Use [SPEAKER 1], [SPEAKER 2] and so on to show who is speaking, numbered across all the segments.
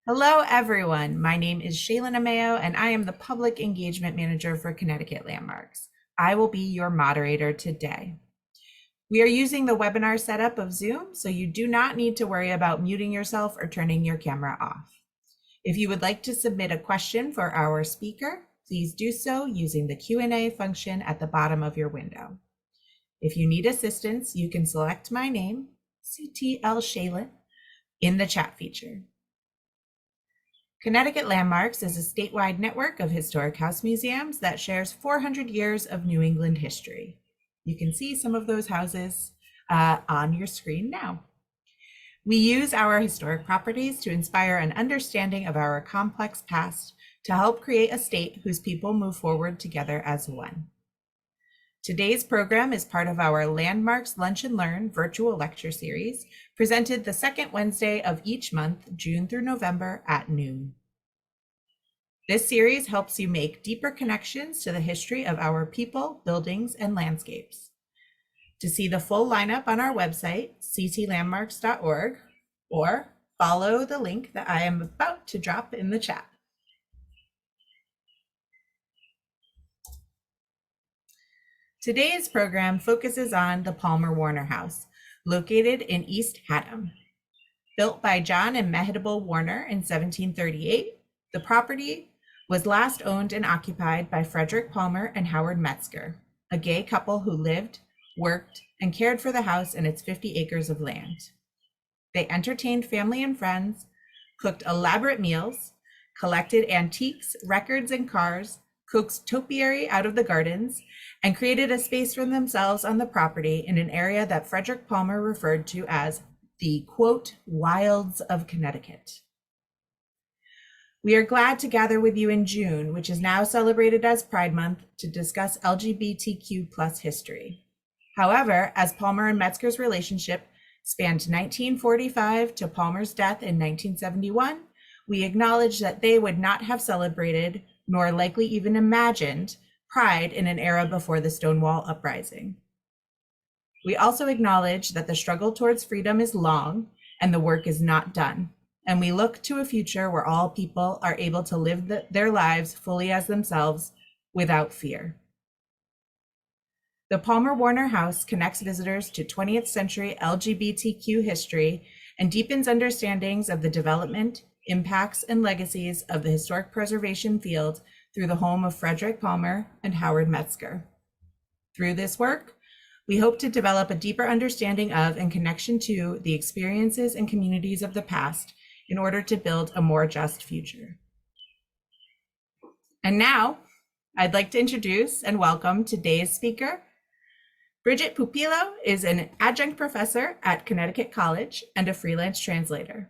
[SPEAKER 1] Hello, everyone. My name is shaelyn.amaio, and I am the Public Engagement Manager for Connecticut Landmarks. I will be your moderator today. We are using the webinar setup of Zoom, so you do not need to worry about muting yourself or turning your camera off. If you would like to submit a question for our speaker, please do so using the Q&A function at the bottom of your window. If you need assistance, you can select my name, CTL Shaelyn, in the chat feature. Connecticut Landmarks is a statewide network of historic house museums that shares 400 years of New England history. You can see some of those houses on your screen now. We use our historic properties to inspire an understanding of our complex past to help create a state whose people move forward together as one. Today's program is part of our Landmarks Lunch and Learn virtual lecture series, presented the second Wednesday of each month, June through November at noon. This series helps you make deeper connections to the history of our people, buildings, and landscapes. To see the full lineup on our website, ctlandmarks.org, or follow the link that I am about to drop in the chat. Today's program focuses on the Palmer Warner House, located in East Haddam. Built by John and Mehitable Warner in 1738, the property was last owned and occupied by Frederic Palmer and Howard Metzger, a gay couple who lived, worked, and cared for the house and its 50 acres of land. They entertained family and friends, cooked elaborate meals, collected antiques, records, and cars, coaxed topiary out of the gardens, and created a space for themselves on the property in an area that Frederic Palmer referred to as the, quote, wilds of Connecticut. We are glad to gather with you in June, which is now celebrated as Pride Month, to discuss LGBTQ+ history. However, as Palmer and Metzger's relationship spanned 1945 to Palmer's death in 1971, we acknowledge that they would not have celebrated, nor likely even imagined, Pride in an era before the Stonewall Uprising. We also acknowledge that the struggle towards freedom is long and the work is not done, and we look to a future where all people are able to live their lives fully as themselves without fear. The Palmer Warner House connects visitors to 20th century LGBTQ history and deepens understandings of the development, impacts, and legacies of the historic preservation field through the home of Frederic Palmer and Howard Metzger. Through this work, we hope to develop a deeper understanding of and connection to the experiences and communities of the past in order to build a more just future. And now, I'd like to introduce and welcome today's speaker. Bridget Pupillo is an adjunct professor at Connecticut College and a freelance translator.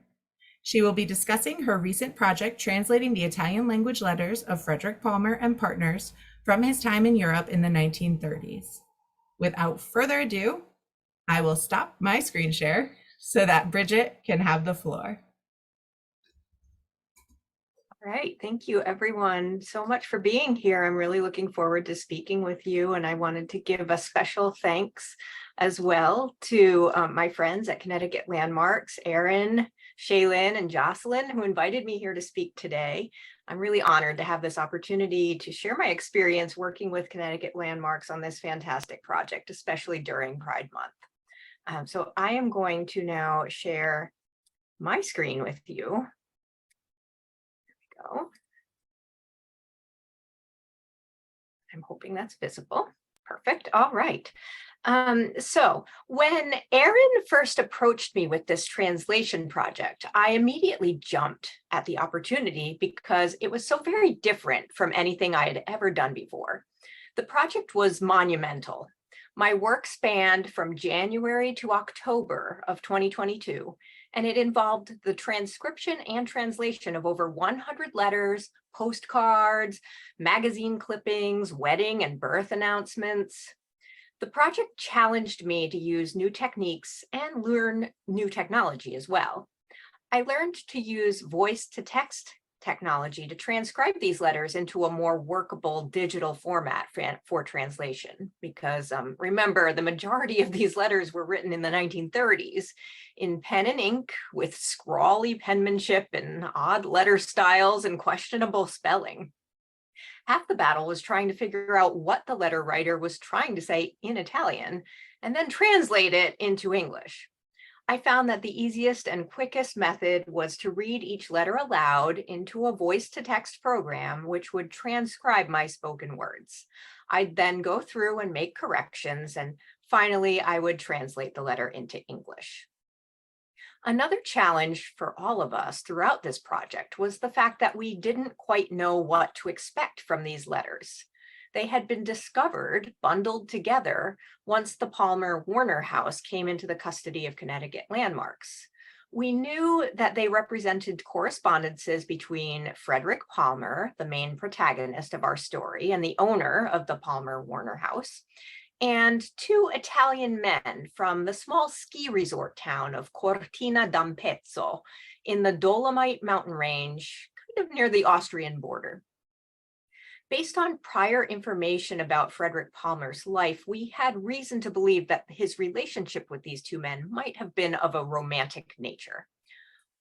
[SPEAKER 1] She will be discussing her recent project translating the Italian language letters of Frederic Palmer and partners from his time in Europe in the 1930s. Without further ado, I will stop my screen share so that Bridget can have the floor.
[SPEAKER 2] All right, thank you everyone so much for being here. I'm really looking forward to speaking with you, and I wanted to give a special thanks as well to my friends at Connecticut Landmarks, Erin, Shaelyn, and Jocelyn, who invited me here to speak today. I'm really honored to have this opportunity to share my experience working with Connecticut Landmarks on this fantastic project, especially during Pride Month. So I am going to now share my screen with you. There we go. I'm hoping that's visible. Perfect. All right. So when Erin first approached me with this translation project, I immediately jumped at the opportunity because it was so very different from anything I had ever done before. The project was monumental. My work spanned from January to October of 2022, and it involved the transcription and translation of over 100 letters, postcards, magazine clippings, wedding and birth announcements. The project challenged me to use new techniques and learn new technology as well. I learned to use voice-to-text technology to transcribe these letters into a more workable digital format for translation. Because remember, the majority of these letters were written in the 1930s in pen and ink with scrawly penmanship and odd letter styles and questionable spelling. Half the battle was trying to figure out what the letter writer was trying to say in Italian and then translate it into English. I found that the easiest and quickest method was to read each letter aloud into a voice-to-text program, which would transcribe my spoken words. I'd then go through and make corrections, and finally, I would translate the letter into English. Another challenge for all of us throughout this project was the fact that we didn't quite know what to expect from these letters. They had been discovered, bundled together, once the Palmer-Warner House came into the custody of Connecticut Landmarks. We knew that they represented correspondences between Frederic Palmer, the main protagonist of our story and the owner of the Palmer-Warner House, and two Italian men from the small ski resort town of Cortina d'Ampezzo in the Dolomite mountain range, kind of near the Austrian border. Based on prior information about Frederic Palmer's life, we had reason to believe that his relationship with these two men might have been of a romantic nature.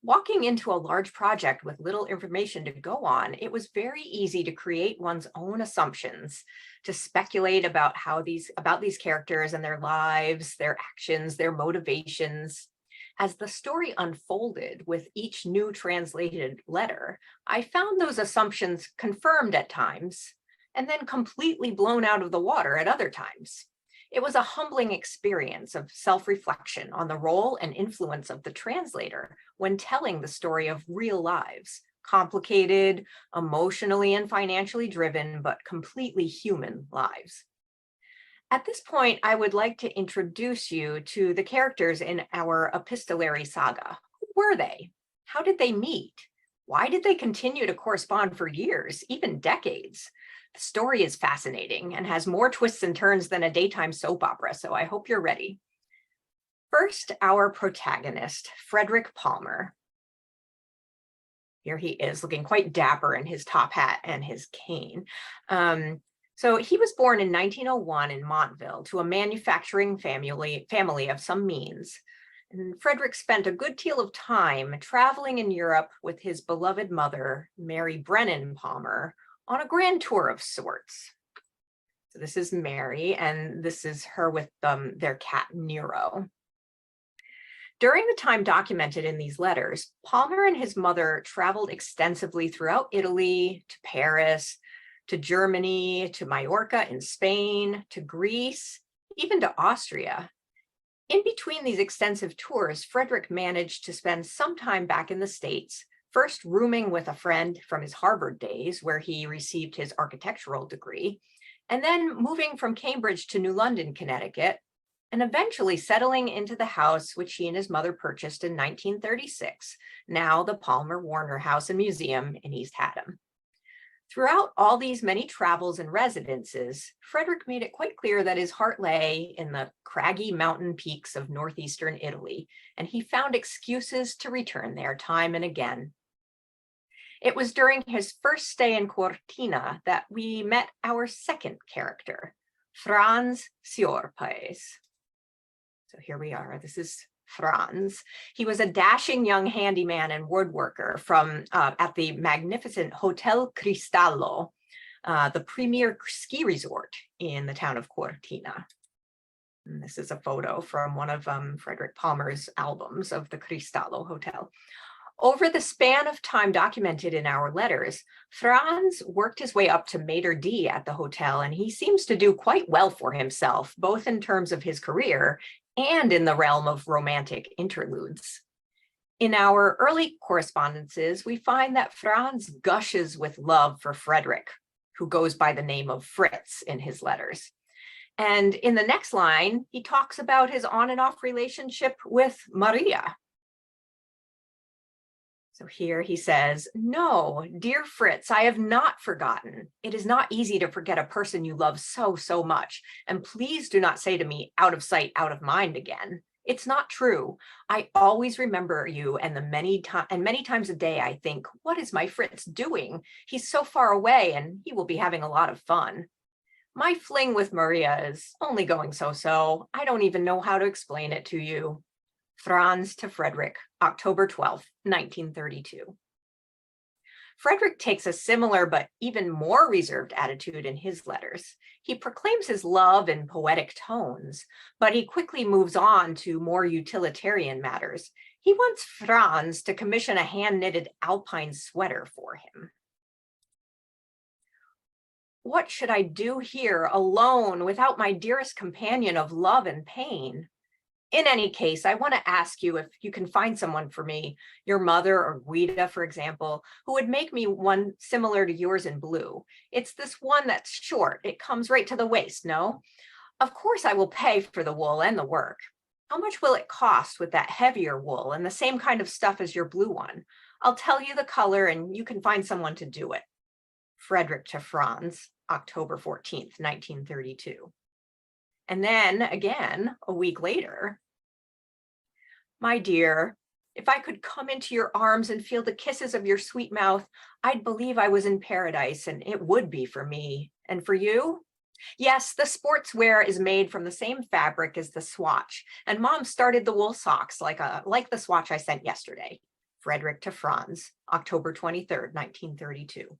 [SPEAKER 2] Walking into a large project with little information to go on, it was very easy to create one's own assumptions, to speculate about these characters and their lives, their actions, their motivations. As the story unfolded with each new translated letter, I found those assumptions confirmed at times and then completely blown out of the water at other times. It was a humbling experience of self-reflection on the role and influence of the translator when telling the story of real lives, complicated, emotionally and financially driven, but completely human lives. At this point, I would like to introduce you to the characters in our epistolary saga. Who were they? How did they meet? Why did they continue to correspond for years, even decades? The story is fascinating and has more twists and turns than a daytime soap opera, so I hope you're ready. First, our protagonist, Frederic Palmer. Here he is, looking quite dapper in his top hat and his cane. So he was born in 1901 in Montville to a manufacturing family of some means. And Frederic spent a good deal of time traveling in Europe with his beloved mother, Mary Brennan Palmer, on a grand tour of sorts. So this is Mary, and this is her with their cat, Nero. During the time documented in these letters, Palmer and his mother traveled extensively throughout Italy, to Paris, to Germany, to Majorca in Spain, to Greece, even to Austria. In between these extensive tours, Frederic managed to spend some time back in the States, first rooming with a friend from his Harvard days, where he received his architectural degree, and then moving from Cambridge to New London, Connecticut, and eventually settling into the house which he and his mother purchased in 1936, now the Palmer-Warner House and Museum in East Haddam. Throughout all these many travels and residences, Frederic made it quite clear that his heart lay in the craggy mountain peaks of northeastern Italy, and he found excuses to return there time and again. It was during his first stay in Cortina that we met our second character, Franz Siorpaes. So here we are. This is Franz. He was a dashing young handyman and woodworker from at the magnificent Hotel Cristallo, the premier ski resort in the town of Cortina. And this is a photo from one of Frederic Palmer's albums of the Cristallo Hotel. Over the span of time documented in our letters, Franz worked his way up to maitre d' at the hotel, and he seems to do quite well for himself, both in terms of his career and in the realm of romantic interludes. In our early correspondences, we find that Franz gushes with love for Frederic, who goes by the name of Fritz in his letters. And in the next line, he talks about his on and off relationship with Maria. So here he says, "No, dear Fritz, I have not forgotten. It is not easy to forget a person you love so, so much. And please do not say to me, out of sight, out of mind again. It's not true. I always remember you, and many times a day I think, what is my Fritz doing? He's so far away and he will be having a lot of fun. My fling with Maria is only going so-so. I don't even know how to explain it to you. Franz to Frederic, October 12th, 1932. Frederic takes a similar but even more reserved attitude in his letters. He proclaims his love in poetic tones, but he quickly moves on to more utilitarian matters. He wants Franz to commission a hand-knitted alpine sweater for him. What should I do here alone without my dearest companion of love and pain? In any case, I want to ask you if you can find someone for me, your mother or Guida, for example, who would make me one similar to yours in blue. It's this one that's short. It comes right to the waist, no? Of course, I will pay for the wool and the work. How much will it cost with that heavier wool and the same kind of stuff as your blue one? I'll tell you the color and you can find someone to do it. Frederic to Franz, October 14th, 1932. And then again, a week later, my dear, if I could come into your arms and feel the kisses of your sweet mouth, I'd believe I was in paradise, and it would be for me. And for you? Yes, the sportswear is made from the same fabric as the swatch, and Mom started the wool socks like the swatch I sent yesterday. Frederic to Franz, October 23rd, 1932.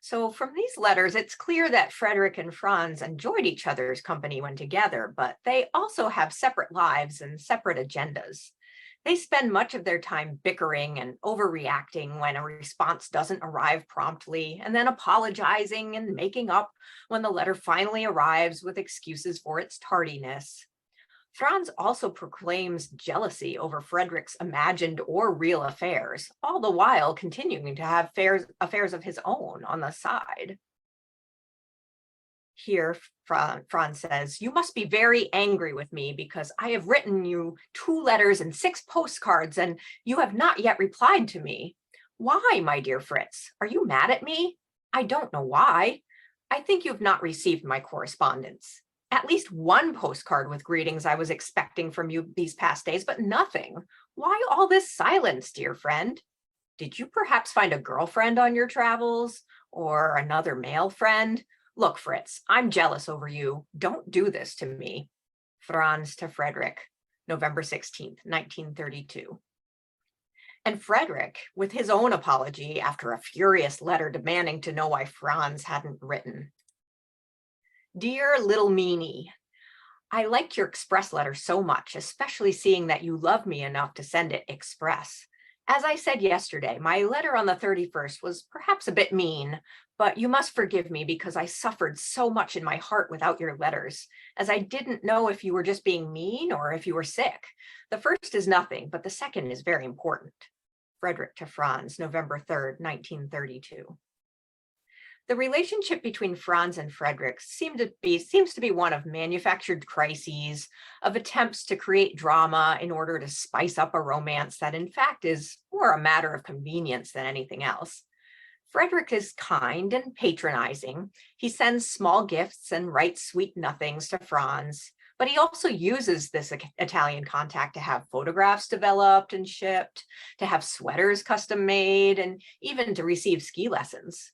[SPEAKER 2] So from these letters, it's clear that Frederic and Franz enjoyed each other's company when together, but they also have separate lives and separate agendas. They spend much of their time bickering and overreacting when a response doesn't arrive promptly, and then apologizing and making up when the letter finally arrives with excuses for its tardiness. Franz also proclaims jealousy over Frederic's imagined or real affairs, all the while continuing to have affairs of his own on the side. Here, Franz says, you must be very angry with me because I have written you 2 letters and 6 postcards and you have not yet replied to me. Why, my dear Fritz? Are you mad at me? I don't know why. I think you've not received my correspondence. At least one postcard with greetings I was expecting from you these past days, but nothing. Why all this silence, dear friend? Did you perhaps find a girlfriend on your travels or another male friend? Look, Fritz, I'm jealous over you. Don't do this to me. Franz to Frederic, November 16th, 1932. And Frederic, with his own apology after a furious letter demanding to know why Franz hadn't written. Dear little meanie, I liked your express letter so much, especially seeing that you love me enough to send it express. As I said yesterday, my letter on the 31st was perhaps a bit mean, but you must forgive me because I suffered so much in my heart without your letters, as I didn't know if you were just being mean or if you were sick. The first is nothing, but the second is very important. Frederic to Franz, November 3rd, 1932. The relationship between Franz and Frederic seems to be one of manufactured crises, of attempts to create drama in order to spice up a romance that in fact is more a matter of convenience than anything else. Frederic is kind and patronizing. He sends small gifts and writes sweet nothings to Franz, but he also uses this Italian contact to have photographs developed and shipped, to have sweaters custom made, and even to receive ski lessons.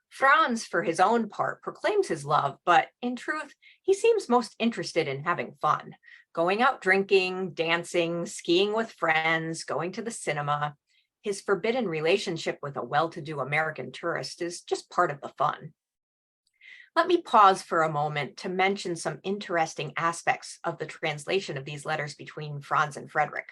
[SPEAKER 2] Franz, for his own part, proclaims his love, but in truth, he seems most interested in having fun, going out drinking, dancing, skiing with friends, going to the cinema. His forbidden relationship with a well-to-do American tourist is just part of the fun. Let me pause for a moment to mention some interesting aspects of the translation of these letters between Franz and Frederic.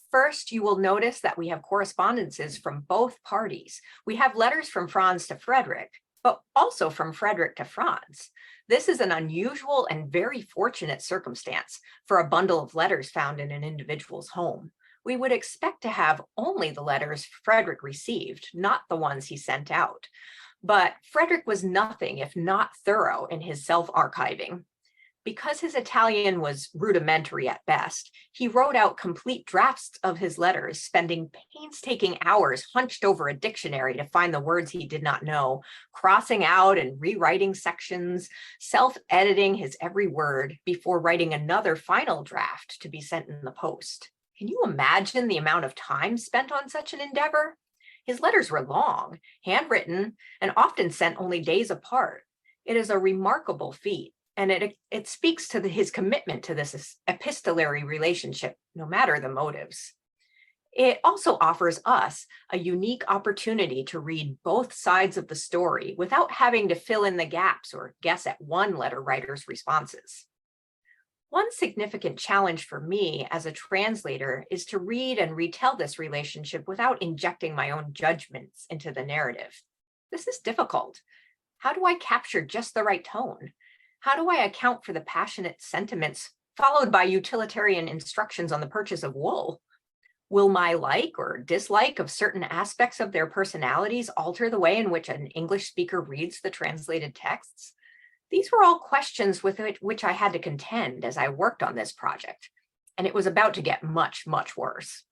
[SPEAKER 2] First, you will notice that we have correspondences from both parties. We have letters from Franz to Frederic, but also from Frederic to Franz. This is an unusual and very fortunate circumstance for a bundle of letters found in an individual's home. We would expect to have only the letters Frederic received, not the ones he sent out. But Frederic was nothing if not thorough in his self-archiving. Because his Italian was rudimentary at best, he wrote out complete drafts of his letters, spending painstaking hours hunched over a dictionary to find the words he did not know, crossing out and rewriting sections, self-editing his every word before writing another final draft to be sent in the post. Can you imagine the amount of time spent on such an endeavor? His letters were long, handwritten, and often sent only days apart. It is a remarkable feat, and it speaks to his commitment to this epistolary relationship, no matter the motives. It also offers us a unique opportunity to read both sides of the story without having to fill in the gaps or guess at one letter writer's responses. One significant challenge for me as a translator is to read and retell this relationship without injecting my own judgments into the narrative. This is difficult. How do I capture just the right tone? How do I account for the passionate sentiments followed by utilitarian instructions on the purchase of wool? Will my like or dislike of certain aspects of their personalities alter the way in which an English speaker reads the translated texts? These were all questions with which I had to contend as I worked on this project, and it was about to get much, much worse.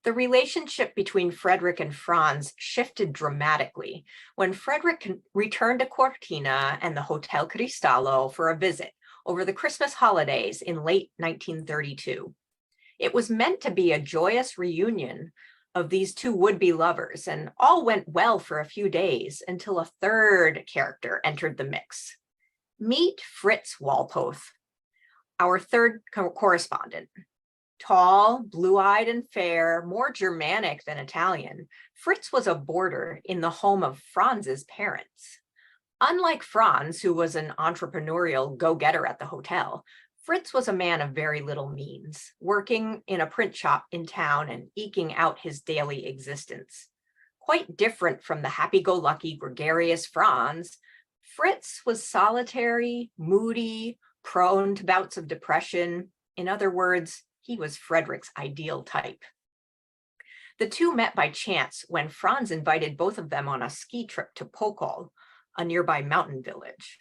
[SPEAKER 2] The relationship between Frederic and Franz shifted dramatically when Frederic returned to Cortina and the Hotel Cristallo for a visit over the Christmas holidays in late 1932. It was meant to be a joyous reunion of these two would-be lovers, and all went well for a few days until a third character entered the mix. Meet Fritz Walpoth, our third correspondent. Tall, blue-eyed and fair, more Germanic than Italian, Fritz was a boarder in the home of Franz's parents. Unlike Franz, who was an entrepreneurial go-getter at the hotel, Fritz was a man of very little means, working in a print shop in town and eking out his daily existence. Quite different from the happy-go-lucky, gregarious Franz, Fritz was solitary, moody, prone to bouts of depression. In other words, he was Frederic's ideal type. The two met by chance when Franz invited both of them on a ski trip to Pokol, a nearby mountain village.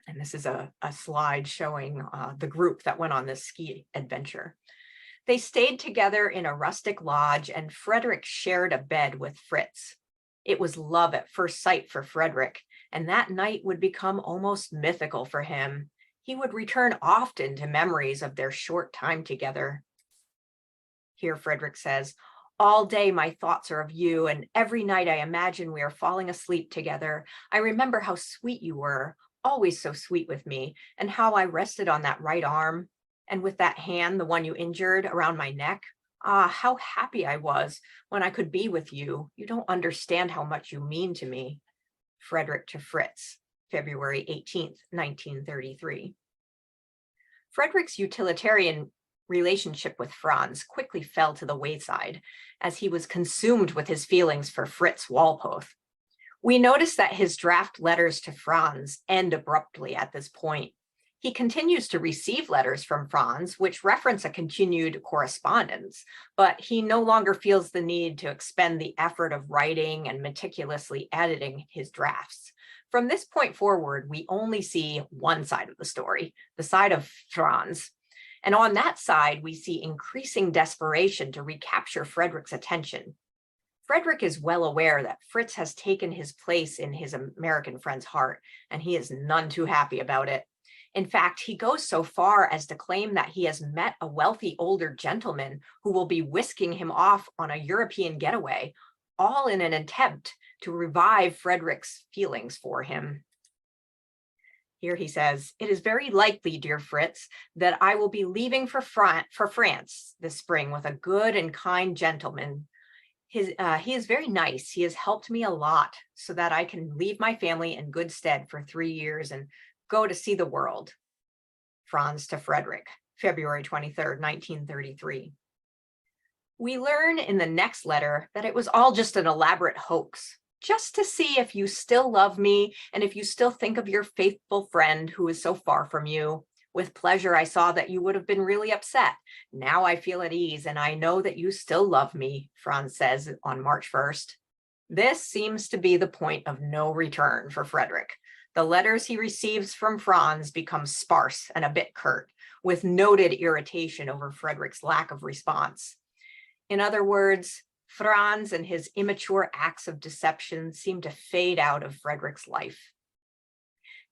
[SPEAKER 2] And this is a slide showing the group that went on this ski adventure. They stayed together in a rustic lodge, and Frederic shared a bed with Fritz. It was love at first sight for Frederic, and that night would become almost mythical for him. He would return often to memories of their short time together. Here, Frederic says, "All day my thoughts are of you, and every night I imagine we are falling asleep together. I remember how sweet you were, always so sweet with me, and how I rested on that right arm, and with that hand, the one you injured, around my neck. Ah, how happy I was when I could be with you. You don't understand how much you mean to me." Frederic to Fritz, February 18th, 1933. Frederic's utilitarian relationship with Franz quickly fell to the wayside as he was consumed with his feelings for Fritz Walpoth. We notice that his draft letters to Franz end abruptly at this point. He continues to receive letters from Franz, which reference a continued correspondence, but he no longer feels the need to expend the effort of writing and meticulously editing his drafts. From this point forward, we only see one side of the story, the side of Franz. And on that side, we see increasing desperation to recapture Frederic's attention. Frederic is well aware that Fritz has taken his place in his American friend's heart, and he is none too happy about it. In fact, he goes so far as to claim that he has met a wealthy older gentleman who will be whisking him off on a European getaway, all in an attempt to revive Frederic's feelings for him. Here he says, "It is very likely, dear Fritz, that I will be leaving for France this spring with a good and kind gentleman. He is very nice. He has helped me a lot so that I can leave my family in good stead for 3 years and go to see the world." Franz to Frederic, February 23rd, 1933. We learn in the next letter that it was all just an elaborate hoax, just to see if you still love me and if you still think of your faithful friend who is so far from you. With pleasure, I saw that you would have been really upset. Now I feel at ease and I know that you still love me, Franz says on March 1st. This seems to be the point of no return for Frederic. The letters he receives from Franz become sparse and a bit curt, with noted irritation over Frederic's lack of response. In other words, Franz and his immature acts of deception seem to fade out of Frederic's life.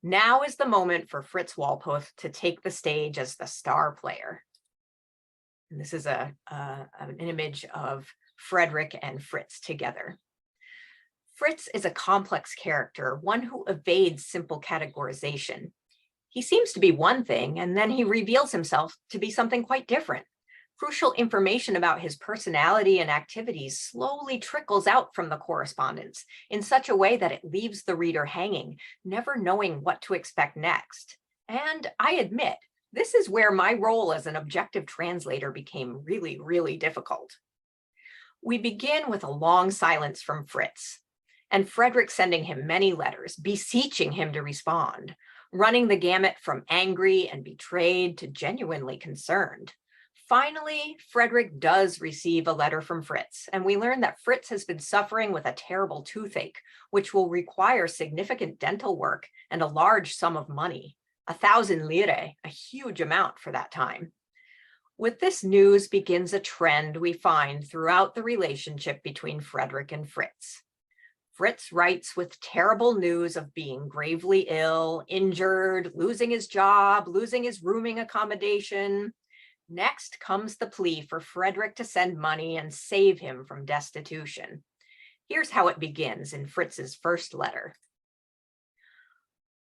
[SPEAKER 2] Now is the moment for Fritz Walpoth to take the stage as the star player. And this is an image of Frederic and Fritz together. Fritz is a complex character, one who evades simple categorization. He seems to be one thing, and then he reveals himself to be something quite different. Crucial information about his personality and activities slowly trickles out from the correspondence in such a way that it leaves the reader hanging, never knowing what to expect next. And I admit, this is where my role as an objective translator became really, really difficult. We begin with a long silence from Fritz, and Frederic sending him many letters, beseeching him to respond, running the gamut from angry and betrayed to genuinely concerned. Finally, Frederic does receive a letter from Fritz, and we learn that Fritz has been suffering with a terrible toothache, which will require significant dental work and a large sum of money, 1,000 lire, a huge amount for that time. With this news begins a trend we find throughout the relationship between Frederic and Fritz. Fritz writes with terrible news of being gravely ill, injured, losing his job, losing his rooming accommodation. Next comes the plea for Frederic to send money and save him from destitution. Here's how it begins in Fritz's first letter.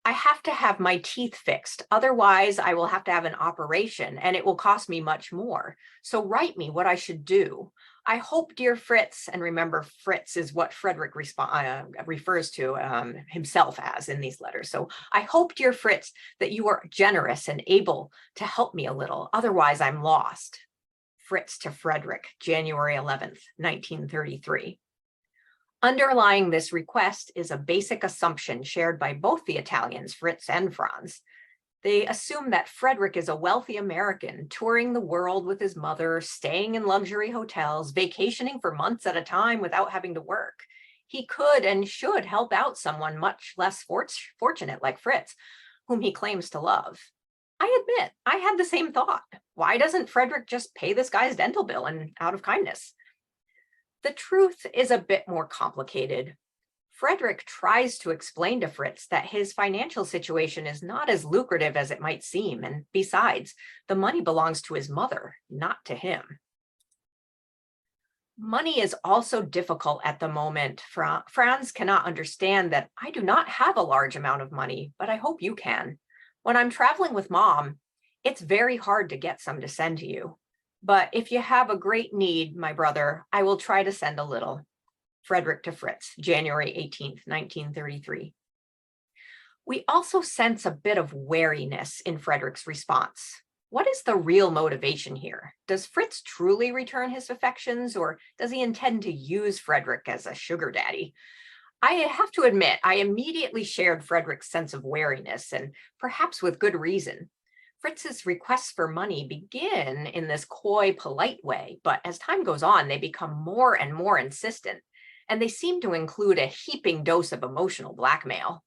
[SPEAKER 2] I have to have my teeth fixed. Otherwise, I will have to have an operation and it will cost me much more. So write me what I should do. I hope, dear Fritz, and remember, Fritz is what Frederic refers to himself as in these letters. So I hope, dear Fritz, that you are generous and able to help me a little. Otherwise, I'm lost. Fritz to Frederic, January 11th, 1933. Underlying this request is a basic assumption shared by both the Italians, Fritz and Franz. They assume that Frederic is a wealthy American touring the world with his mother, staying in luxury hotels, vacationing for months at a time without having to work. He could and should help out someone much less fortunate like Fritz, whom he claims to love. I admit, I had the same thought. Why doesn't Frederic just pay this guy's dental bill and out of kindness? The truth is a bit more complicated. Frederic tries to explain to Fritz that his financial situation is not as lucrative as it might seem, and besides, the money belongs to his mother, not to him. Money is also difficult at the moment. Franz cannot understand that I do not have a large amount of money, but I hope you can. When I'm traveling with Mom, it's very hard to get some to send to you. But if you have a great need, my brother, I will try to send a little. Frederic to Fritz, January 18th, 1933. We also sense a bit of wariness in Frederic's response. What is the real motivation here? Does Fritz truly return his affections, or does he intend to use Frederic as a sugar daddy? I have to admit, I immediately shared Frederic's sense of wariness, and perhaps with good reason. Fritz's requests for money begin in this coy, polite way, but as time goes on, they become more and more insistent, and they seem to include a heaping dose of emotional blackmail.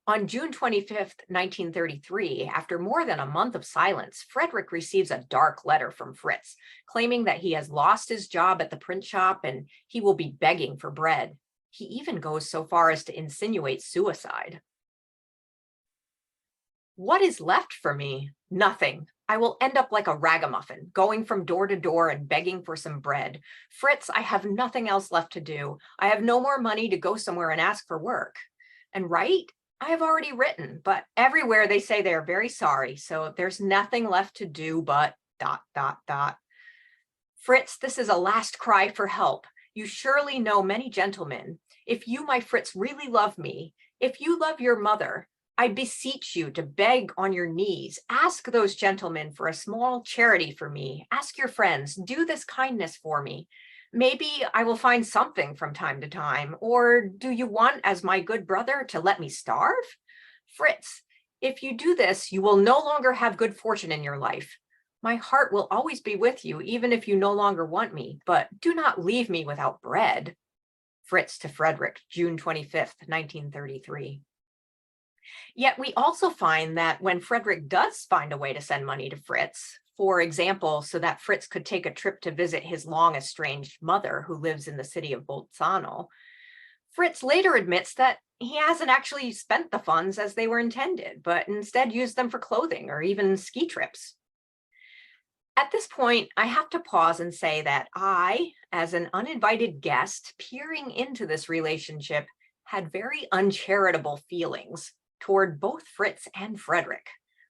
[SPEAKER 2] On June 25th, 1933, after more than a month of silence, Frederic receives a dark letter from Fritz, claiming that he has lost his job at the print shop and he will be begging for bread. He even goes so far as to insinuate suicide. What is left for me? Nothing. I will end up like a ragamuffin, going from door to door and begging for some bread. Fritz, I have nothing else left to do. I have no more money to go somewhere and ask for work. And write? I have already written, but everywhere they say they are very sorry. So there's nothing left to do but ... Fritz, this is a last cry for help. You surely know many gentlemen. If you, my Fritz, really love me, if you love your mother, I beseech you to beg on your knees. Ask those gentlemen for a small charity for me. Ask your friends, do this kindness for me. Maybe I will find something from time to time. Or do you want, as my good brother, to let me starve? Fritz, if you do this, you will no longer have good fortune in your life. My heart will always be with you, even if you no longer want me, but do not leave me without bread. Fritz to Frederic, June 25th, 1933. Yet we also find that when Frederic does find a way to send money to Fritz, for example, so that Fritz could take a trip to visit his long estranged mother who lives in the city of Bolzano, Fritz later admits that he hasn't actually spent the funds as they were intended, but instead used them for clothing or even ski trips. At this point, I have to pause and say that I, as an uninvited guest peering into this relationship, had very uncharitable feelings toward both Fritz and Frederic.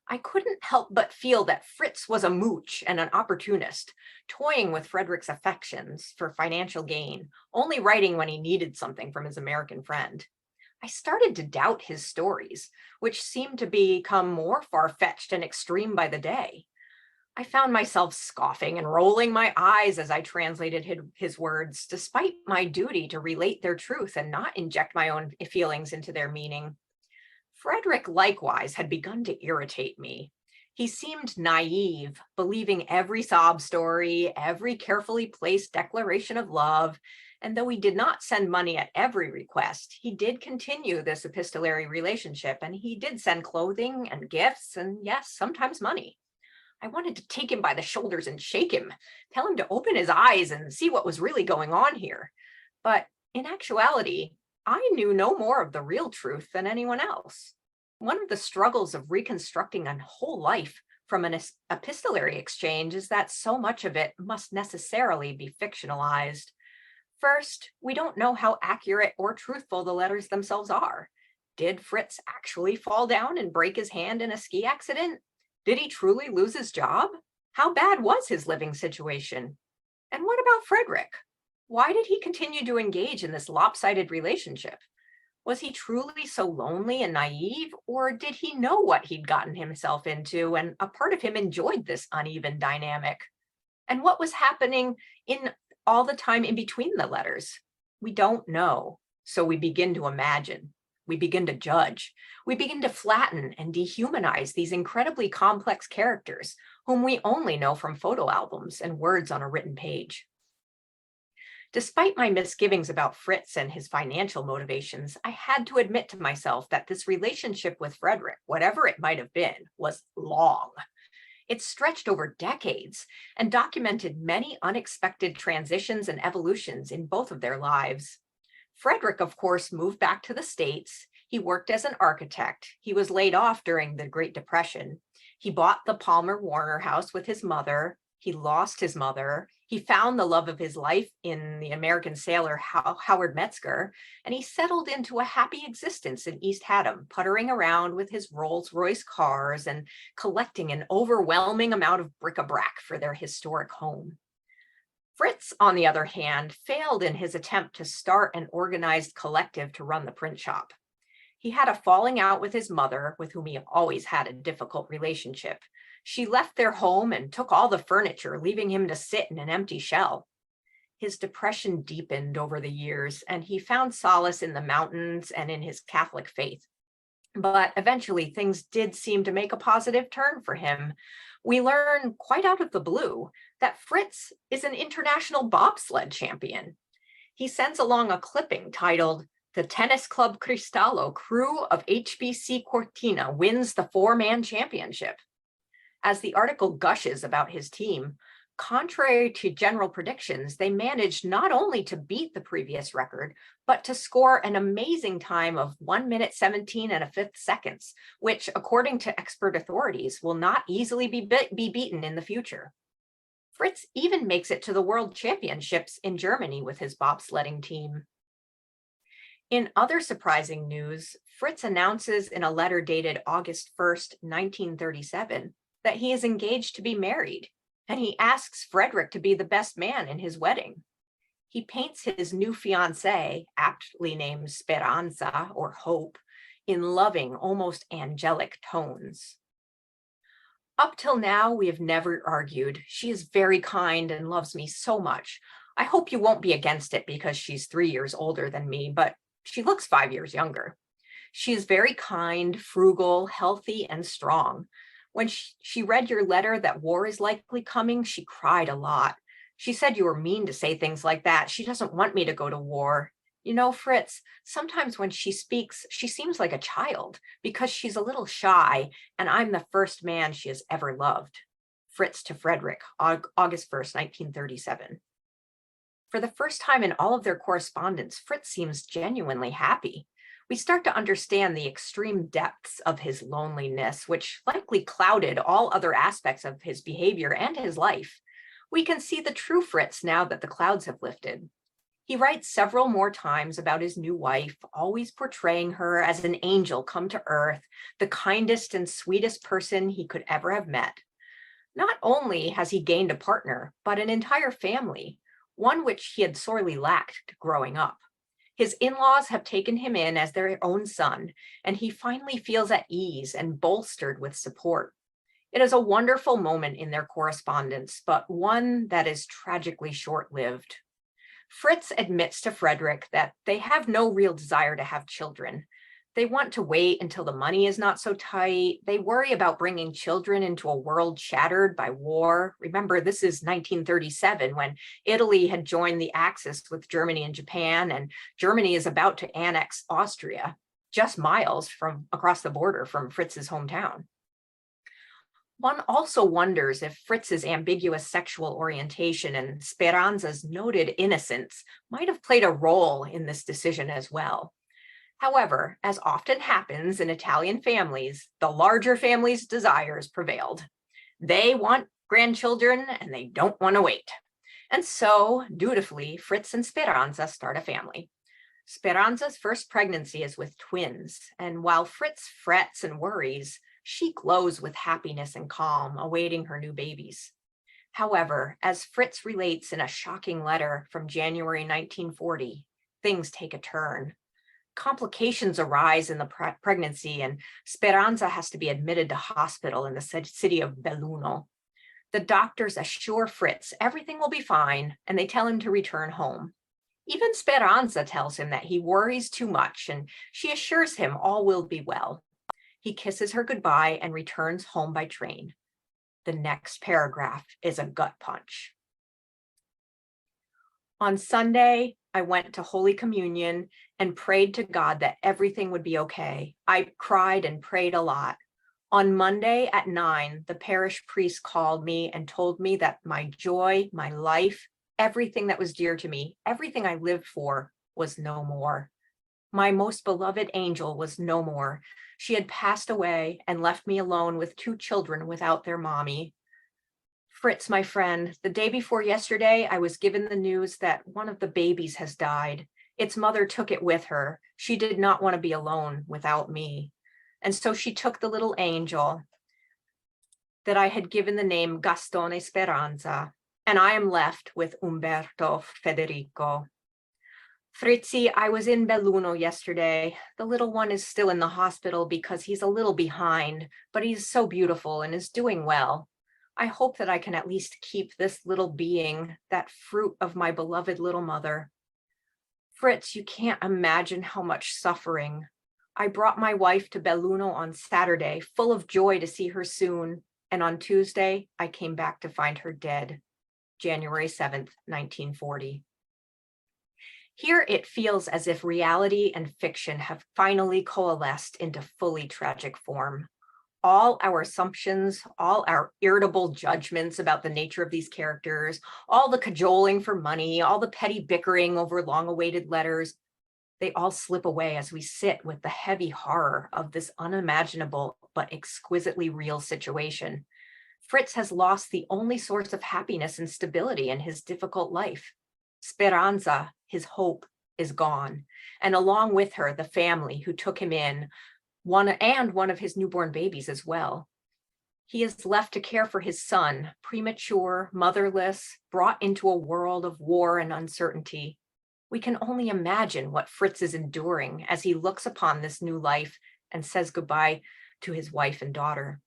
[SPEAKER 2] I couldn't help but feel that Fritz was a mooch and an opportunist, toying with Frederic's affections for financial gain, only writing when he needed something from his American friend. I started to doubt his stories, which seemed to become more far-fetched and extreme by the day. I found myself scoffing and rolling my eyes as I translated his words, despite my duty to relate their truth and not inject my own feelings into their meaning. Frederic likewise had begun to irritate me. He seemed naive, believing every sob story, every carefully placed declaration of love, and though he did not send money at every request, he did continue this epistolary relationship, and he did send clothing and gifts, and yes, sometimes money. I wanted to take him by the shoulders and shake him, tell him to open his eyes and see what was really going on here. But in actuality, I knew no more of the real truth than anyone else. One of the struggles of reconstructing a whole life from an epistolary exchange is that so much of it must necessarily be fictionalized. First, we don't know how accurate or truthful the letters themselves are. Did Fritz actually fall down and break his hand in a ski accident? Did he truly lose his job? How bad was his living situation? And what about Frederic? Why did he continue to engage in this lopsided relationship? Was he truly so lonely and naive, or did he know what he'd gotten himself into and a part of him enjoyed this uneven dynamic? And what was happening in all the time in between the letters? We don't know, so we begin to imagine. We begin to judge. We begin to flatten and dehumanize these incredibly complex characters whom we only know from photo albums and words on a written page. Despite my misgivings about Fritz and his financial motivations, I had to admit to myself that this relationship with Frederic, whatever it might have been, was long. It stretched over decades and documented many unexpected transitions and evolutions in both of their lives. Frederic, of course, moved back to the States. He worked as an architect. He was laid off during the Great Depression. He bought the Palmer Warner house with his mother. He lost his mother. He found the love of his life in the American sailor Howard Metzger, and he settled into a happy existence in East Haddam, puttering around with his Rolls-Royce cars and collecting an overwhelming amount of bric-a-brac for their historic home. Fritz, on the other hand, failed in his attempt to start an organized collective to run the print shop. He had a falling out with his mother, with whom he always had a difficult relationship. She left their home and took all the furniture, leaving him to sit in an empty shell. His depression deepened over the years, and he found solace in the mountains and in his Catholic faith. But eventually, things did seem to make a positive turn for him. We learn quite out of the blue that Fritz is an international bobsled champion. He sends along a clipping titled, "The Tennis Club Cristallo crew of HBC Cortina wins the four-man championship." As the article gushes about his team, contrary to general predictions, they managed not only to beat the previous record, but to score an amazing time of 1 minute 17 and a fifth seconds, which, according to expert authorities, will not easily be beaten in the future. Fritz even makes it to the World Championships in Germany with his bobsledding team. In other surprising news, Fritz announces in a letter dated August 1st, 1937, that he is engaged to be married, and he asks Frederic to be the best man in his wedding. He paints his new fiancée, aptly named Speranza, or Hope, in loving, almost angelic tones. Up till now, we have never argued. She is very kind and loves me so much. I hope you won't be against it because she's 3 years older than me, but she looks 5 years younger. She is very kind, frugal, healthy, and strong. When she read your letter that war is likely coming, she cried a lot. She said you were mean to say things like that. She doesn't want me to go to war. You know, Fritz, sometimes when she speaks, she seems like a child because she's a little shy, and I'm the first man she has ever loved. Fritz to Frederic, August 1st, 1937. For the first time in all of their correspondence, Fritz seems genuinely happy. We start to understand the extreme depths of his loneliness, which likely clouded all other aspects of his behavior and his life. We can see the true Fritz now that the clouds have lifted. He writes several more times about his new wife, always portraying her as an angel come to earth, the kindest and sweetest person he could ever have met. Not only has he gained a partner, but an entire family, one which he had sorely lacked growing up. His in-laws have taken him in as their own son, and he finally feels at ease and bolstered with support. It is a wonderful moment in their correspondence, but one that is tragically short-lived. Fritz admits to Frederic that they have no real desire to have children. They want to wait until the money is not so tight. They worry about bringing children into a world shattered by war. Remember, this is 1937 when Italy had joined the Axis with Germany and Japan, and Germany is about to annex Austria, just miles from across the border from Fritz's hometown. One also wonders if Fritz's ambiguous sexual orientation and Speranza's noted innocence might have played a role in this decision as well. However, as often happens in Italian families, the larger family's desires prevailed. They want grandchildren and they don't want to wait. And so, dutifully, Fritz and Speranza start a family. Speranza's first pregnancy is with twins, and while Fritz frets and worries, she glows with happiness and calm, awaiting her new babies. However, as Fritz relates in a shocking letter from January 1940, things take a turn. Complications arise in the pregnancy, and Speranza has to be admitted to hospital in the city of Belluno. The doctors assure Fritz everything will be fine, and they tell him to return home. Even Speranza tells him that he worries too much, and she assures him all will be well. He kisses her goodbye and returns home by train. The next paragraph is a gut punch. On Sunday, I went to Holy Communion and prayed to God that everything would be okay. I cried and prayed a lot. On Monday at 9, the parish priest called me and told me that my joy, my life, everything that was dear to me, everything I lived for was no more. My most beloved angel was no more. She had passed away and left me alone with 2 children without their mommy. Fritz, my friend, the day before yesterday, I was given the news that one of the babies has died. Its mother took it with her. She did not want to be alone without me. And so she took the little angel that I had given the name Gastone Speranza, and I am left with Umberto Federico. Fritzi, I was in Belluno yesterday. The little one is still in the hospital because he's a little behind, but he's so beautiful and is doing well. I hope that I can at least keep this little being, that fruit of my beloved little mother. Fritz, you can't imagine how much suffering. I brought my wife to Belluno on Saturday, full of joy to see her soon, and on Tuesday, I came back to find her dead, January 7th, 1940. Here it feels as if reality and fiction have finally coalesced into fully tragic form. All our assumptions, all our irritable judgments about the nature of these characters, all the cajoling for money, all the petty bickering over long-awaited letters, they all slip away as we sit with the heavy horror of this unimaginable but exquisitely real situation. Fritz has lost the only source of happiness and stability in his difficult life. Speranza, his hope, is gone, and along with her, the family who took him in, one of his newborn babies as well. He is left to care for his son, premature, motherless, brought into a world of war and uncertainty. We can only imagine what Fritz is enduring as he looks upon this new life and says goodbye to his wife and daughter.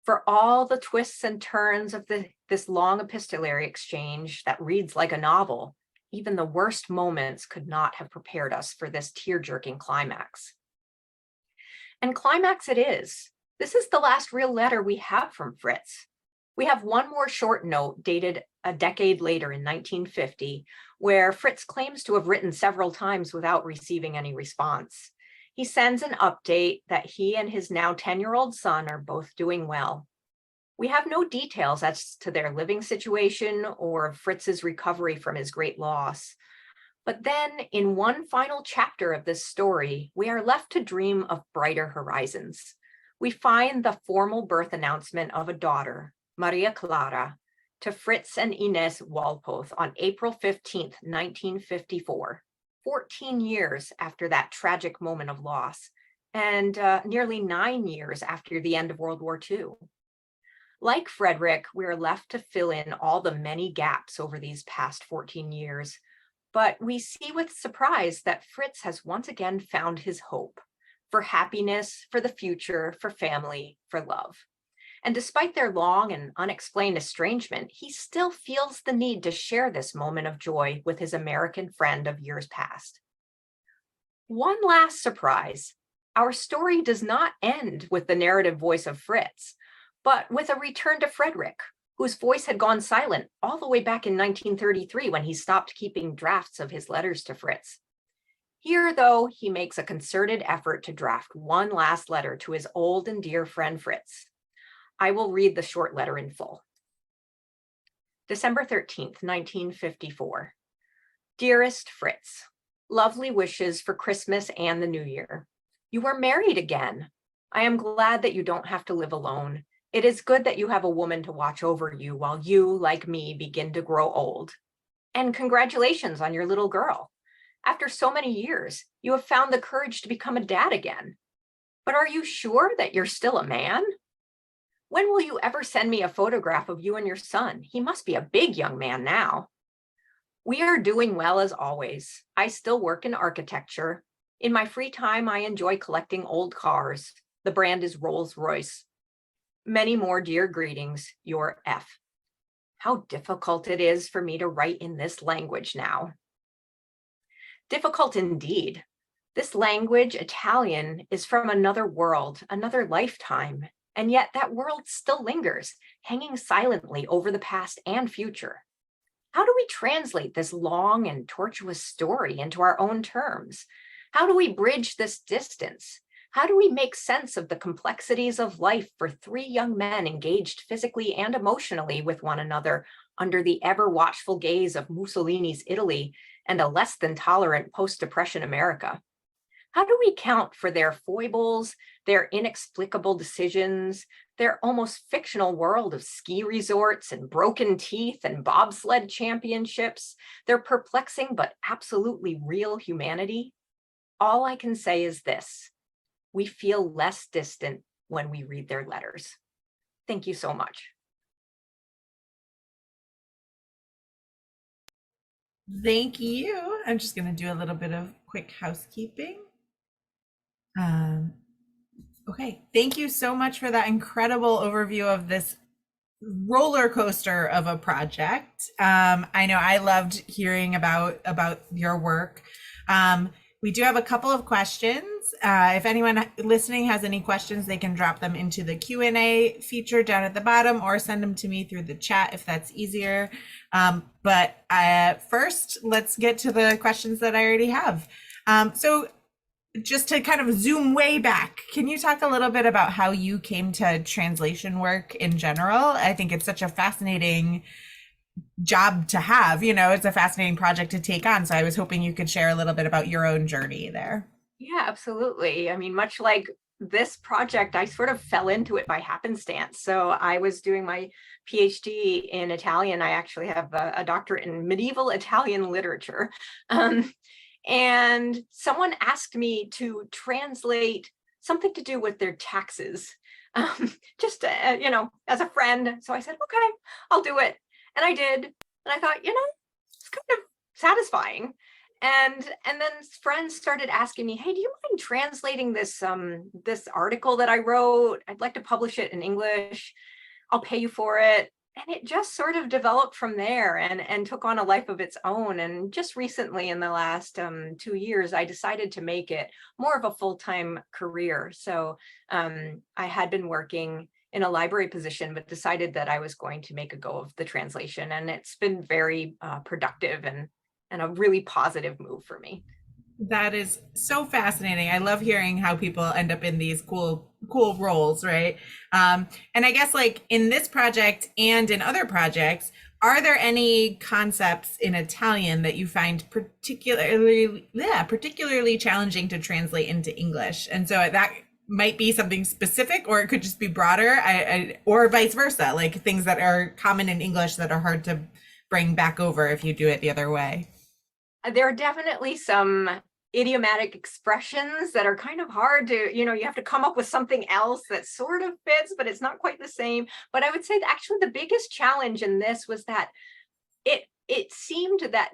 [SPEAKER 2] For all the twists and turns of this long epistolary exchange that reads like a novel, even the worst moments could not have prepared us for this tear-jerking climax. And climax it is. This is the last real letter we have from Fritz. We have one more short note dated a decade later in 1950, where Fritz claims to have written several times without receiving any response. He sends an update that he and his now 10-year-old son are both doing well. We have no details as to their living situation or of Fritz's recovery from his great loss. But then, in one final chapter of this story, we are left to dream of brighter horizons. We find the formal birth announcement of a daughter, Maria Clara, to Fritz and Ines Walpoth on April 15th, 1954, 14 years after that tragic moment of loss, and nearly 9 years after the end of World War II. Like Frederic, we're left to fill in all the many gaps over these past 14 years, but we see with surprise that Fritz has once again found his hope for happiness, for the future, for family, for love. And despite their long and unexplained estrangement, he still feels the need to share this moment of joy with his American friend of years past. One last surprise. Our story does not end with the narrative voice of Fritz, but with a return to Frederic, whose voice had gone silent all the way back in 1933 when he stopped keeping drafts of his letters to Fritz. Here, though, he makes a concerted effort to draft one last letter to his old and dear friend Fritz. I will read the short letter in full. December 13th, 1954. Dearest Fritz, lovely wishes for Christmas and the New Year. You are married again. I am glad that you don't have to live alone. It is good that you have a woman to watch over you while you, like me, begin to grow old. And congratulations on your little girl. After so many years, you have found the courage to become a dad again. But are you sure that you're still a man? When will you ever send me a photograph of you and your son? He must be a big young man now. We are doing well as always. I still work in architecture. In my free time, I enjoy collecting old cars. The brand is Rolls-Royce. Many more dear greetings, your F. How difficult it is for me to write in this language now. Difficult indeed. This language, Italian, is from another world, another lifetime. And yet that world still lingers, hanging silently over the past and future. How do we translate this long and tortuous story into our own terms? How do we bridge this distance? How do we make sense of the complexities of life for three young men engaged physically and emotionally with one another under the ever-watchful gaze of Mussolini's Italy and a less than tolerant post-depression America? How do we count for their foibles, their inexplicable decisions, their almost fictional world of ski resorts and broken teeth and bobsled championships, their perplexing but absolutely real humanity? All I can say is this: we feel less distant when we read their letters. Thank you so much.
[SPEAKER 1] Thank you. I'm just going to do a little bit of quick housekeeping. Okay, thank you so much for that incredible overview of this roller coaster of a project. I know I loved hearing about your work. We do have a couple of questions. If anyone listening has any questions, they can drop them into the Q&A feature down at the bottom or send them to me through the chat if that's easier. But first, let's get to the questions that I already have. So just to kind of zoom way back, can you talk a little bit about how you came to translation work in general? I think it's such a fascinating job to have, it's a fascinating project to take on. So I was hoping you could share a little bit about your own journey there.
[SPEAKER 2] Yeah, absolutely. I mean, much like this project, I sort of fell into it by happenstance. So I was doing my PhD in Italian. I actually have a doctorate in medieval Italian literature. And someone asked me to translate something to do with their taxes, just, as a friend. So I said, okay, I'll do it. And I did. And I thought, it's kind of satisfying. And then friends started asking me, hey, do you mind translating this article that I wrote? I'd like to publish it in English. I'll pay you for it. And it just sort of developed from there and took on a life of its own. And just recently, in the last 2 years, I decided to make it more of a full-time career. So I had been working in a library position, but decided that I was going to make a go of the translation. And it's been very productive and a really positive move for me.
[SPEAKER 1] That is so fascinating. I love hearing how people end up in these cool roles, right? And I guess like in this project and in other projects, are there any concepts in Italian that you find particularly challenging to translate into English? And so that might be something specific, or it could just be broader, or vice versa, like things that are common in English that are hard to bring back over if you do it the other way.
[SPEAKER 2] There are definitely some idiomatic expressions that are kind of hard to, you have to come up with something else that sort of fits, but it's not quite the same. But I would say that actually the biggest challenge in this was that it seemed that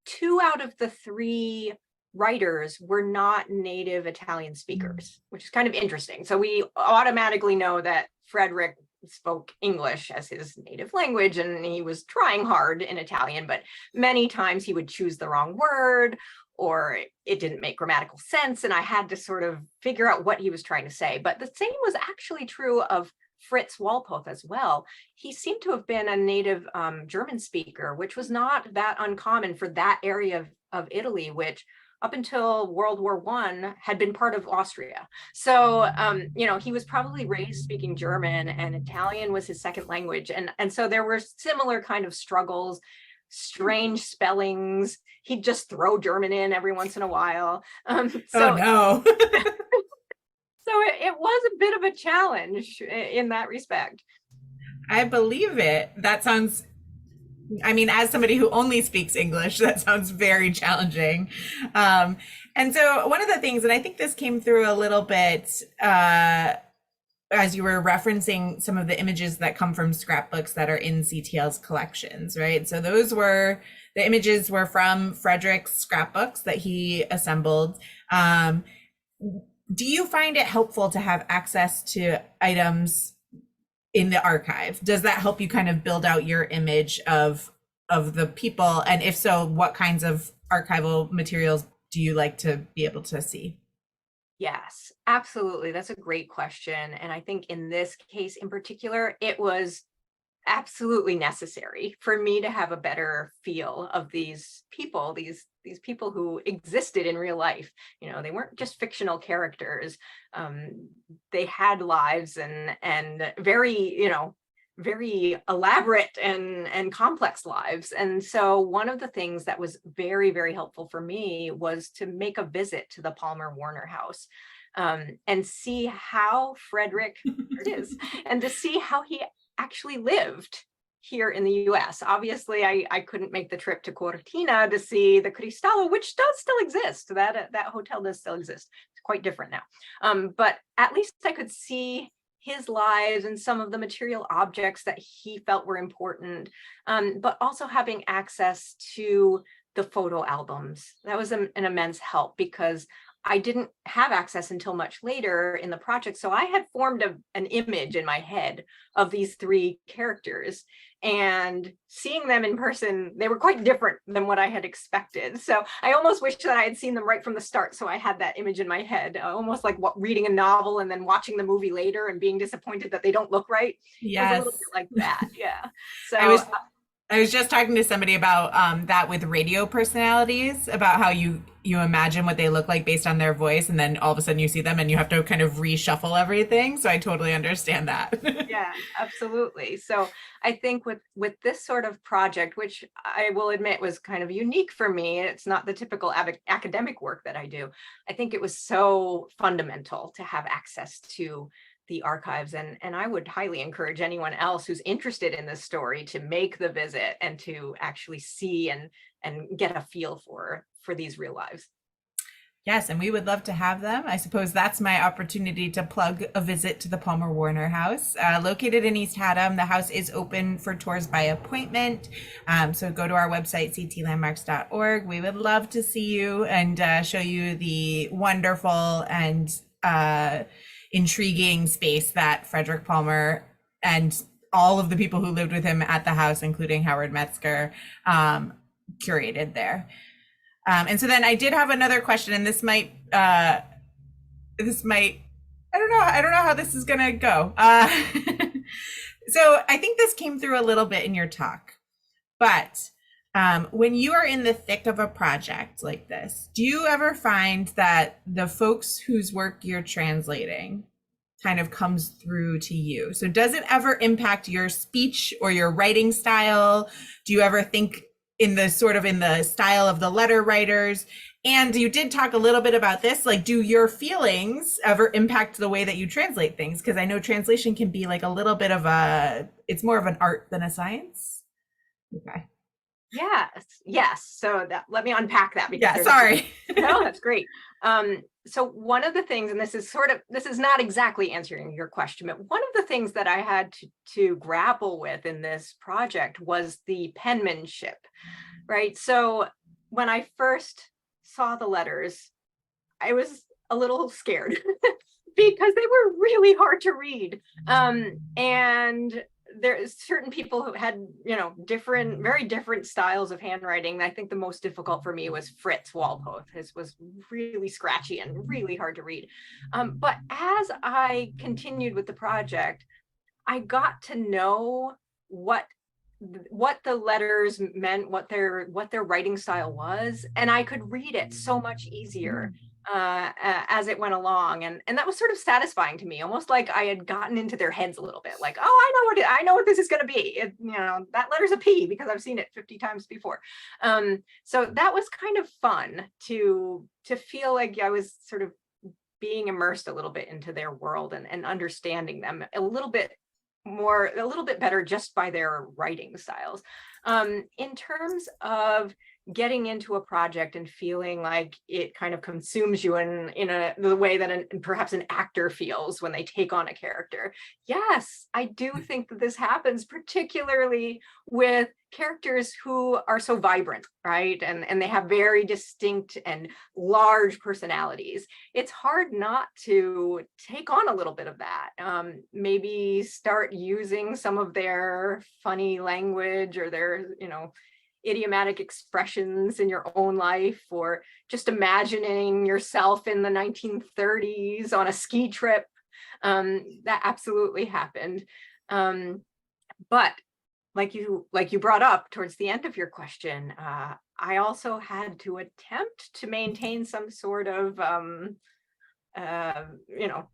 [SPEAKER 2] 2 out of the 3 writers were not native Italian speakers, which is kind of interesting. So we automatically know that Frederic spoke English as his native language, and he was trying hard in Italian, but many times he would choose the wrong word, or it didn't make grammatical sense, and I had to sort of figure out what he was trying to say. But the same was actually true of Fritz Walpoth as well. He seemed to have been a native German speaker, which was not that uncommon for that area of Italy, which up until World War I had been part of Austria. So, he was probably raised speaking German, and Italian was his second language. And so there were similar kind of struggles, strange spellings. He'd just throw German in every once in a while.
[SPEAKER 1] Oh no.
[SPEAKER 2] So it was a bit of a challenge in that respect.
[SPEAKER 1] I believe it. That sounds, I mean, as somebody who only speaks English, that sounds very challenging. And so one of the things, and I think this came through a little bit as you were referencing some of the images that come from scrapbooks that are in CTL's collections, right? So the images were from Frederic's scrapbooks that he assembled. Do you find it helpful to have access to items in the archive? Does that help you kind of build out your image of the people? And if so, what kinds of archival materials do you like to be able to see?
[SPEAKER 2] Yes, absolutely. That's a great question. And I think in this case in particular, it was absolutely necessary for me to have a better feel of these people, these people who existed in real life. They weren't just fictional characters. They had lives and very, very elaborate and complex lives. And so one of the things that was very, very helpful for me was to make a visit to the Palmer Warner house, and see how Frederic, there it is, and to see how he actually lived here in the US. Obviously, I couldn't make the trip to Cortina to see the Cristallo, which does still exist. That hotel does still exist. It's quite different now. But at least I could see his lives and some of the material objects that he felt were important, but also having access to the photo albums. That was an immense help, because I didn't have access until much later in the project. So I had formed an image in my head of these 3 characters, and seeing them in person, they were quite different than what I had expected. So I almost wish that I had seen them right from the start, so I had that image in my head, almost like reading a novel and then watching the movie later and being disappointed that they don't look right.
[SPEAKER 1] Yes.
[SPEAKER 2] It was a little bit like that. Yeah. So
[SPEAKER 1] I was just talking to somebody about that with radio personalities, about how you imagine what they look like based on their voice, and then all of a sudden you see them and you have to kind of reshuffle everything. So I totally understand that.
[SPEAKER 2] Yeah, absolutely. So I think with this sort of project, which I will admit was kind of unique for me, it's not the typical academic work that I do. I think it was so fundamental to have access to the archives, and I would highly encourage anyone else who's interested in this story to make the visit and to actually see and get a feel for these real lives.
[SPEAKER 1] Yes, and we would love to have them. I suppose that's my opportunity to plug a visit to the Palmer Warner House. Located in East Haddam, the house is open for tours by appointment. So go to our website, ctlandmarks.org. We would love to see you and show you the wonderful and intriguing space that Frederic Palmer and all of the people who lived with him at the house, including Howard Metzger, curated there. And so then I did have another question, and this might I don't know how this is gonna go. So I think this came through a little bit in your talk, but when you are in the thick of a project like this, do you ever find that the folks whose work you're translating kind of comes through to you? So does it ever impact your speech or your writing style? Do you ever think in the sort of in the style of the letter writers? And you did talk a little bit about this, like, do your feelings ever impact the way that you translate things? Because I know translation can be like a little bit of it's more of an art than a science. Okay.
[SPEAKER 2] Yes. So let me unpack that because
[SPEAKER 1] Yeah, sorry.
[SPEAKER 2] No, that's great. So one of the things, and this is not exactly answering your question, but one of the things that I had to grapple with in this project was the penmanship, right? So when I first saw the letters, I was a little scared because they were really hard to read. And there's certain people who had, very different styles of handwriting. I think the most difficult for me was Fritz Walpoth. His was really scratchy and really hard to read. But as I continued with the project, I got to know what the letters meant, what their writing style was, and I could read it so much easier as it went along, and that was sort of satisfying to me, almost like I had gotten into their heads a little bit, like, oh, I know what this is going to be. That letter's a P because I've seen it 50 times before. So that was kind of fun to feel like I was sort of being immersed a little bit into their world and understanding them a little bit better just by their writing styles. In terms of getting into a project and feeling like it kind of consumes you in the way that perhaps an actor feels when they take on a character. Yes, I do think that this happens, particularly with characters who are so vibrant, right? And they have very distinct and large personalities. It's hard not to take on a little bit of that. Maybe start using some of their funny language or their, idiomatic expressions in your own life, or just imagining yourself in the 1930s on a ski trip. That absolutely happened. But like you brought up towards the end of your question, I also had to attempt to maintain some sort of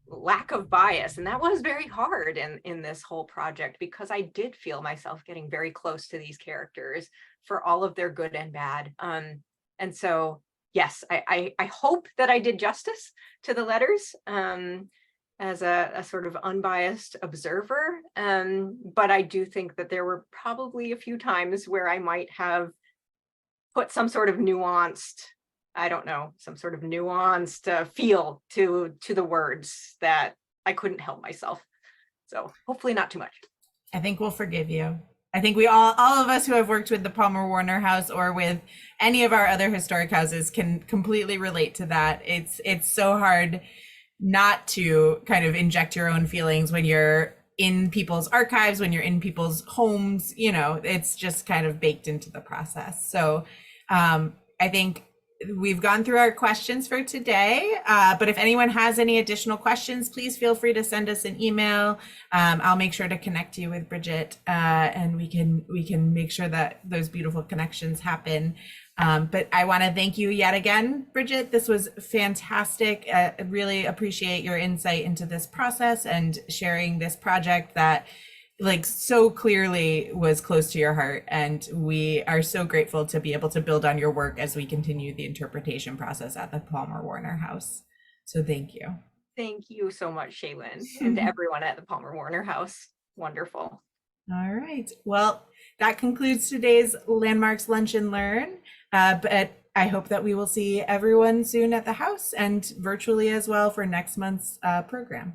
[SPEAKER 2] lack of bias, and that was very hard in this whole project, because I did feel myself getting very close to these characters for all of their good and bad. And so yes, I hope that I did justice to the letters as a sort of unbiased observer, but I do think that there were probably a few times where I might have put some sort of nuanced, feel to the words that I couldn't help myself. So hopefully not too much.
[SPEAKER 1] I think we'll forgive you. I think we all of us who have worked with the Palmer Warner House or with any of our other historic houses can completely relate to that. It's so hard not to kind of inject your own feelings when you're in people's archives, when you're in people's homes. It's just kind of baked into the process. So I think we've gone through our questions for today, but if anyone has any additional questions, please feel free to send us an email. I'll make sure to connect you with Bridget, and we can make sure that those beautiful connections happen. But I want to thank you yet again, Bridget. This was fantastic. I really appreciate your insight into this process and sharing this project that so clearly was close to your heart, and we are so grateful to be able to build on your work as we continue the interpretation process at the Palmer Warner House. So thank you.
[SPEAKER 2] Thank you so much, Shaelyn, and to everyone at the Palmer Warner House. Wonderful.
[SPEAKER 1] All right. Well, that concludes today's Landmarks Lunch and Learn. But I hope that we will see everyone soon at the house and virtually as well for next month's program.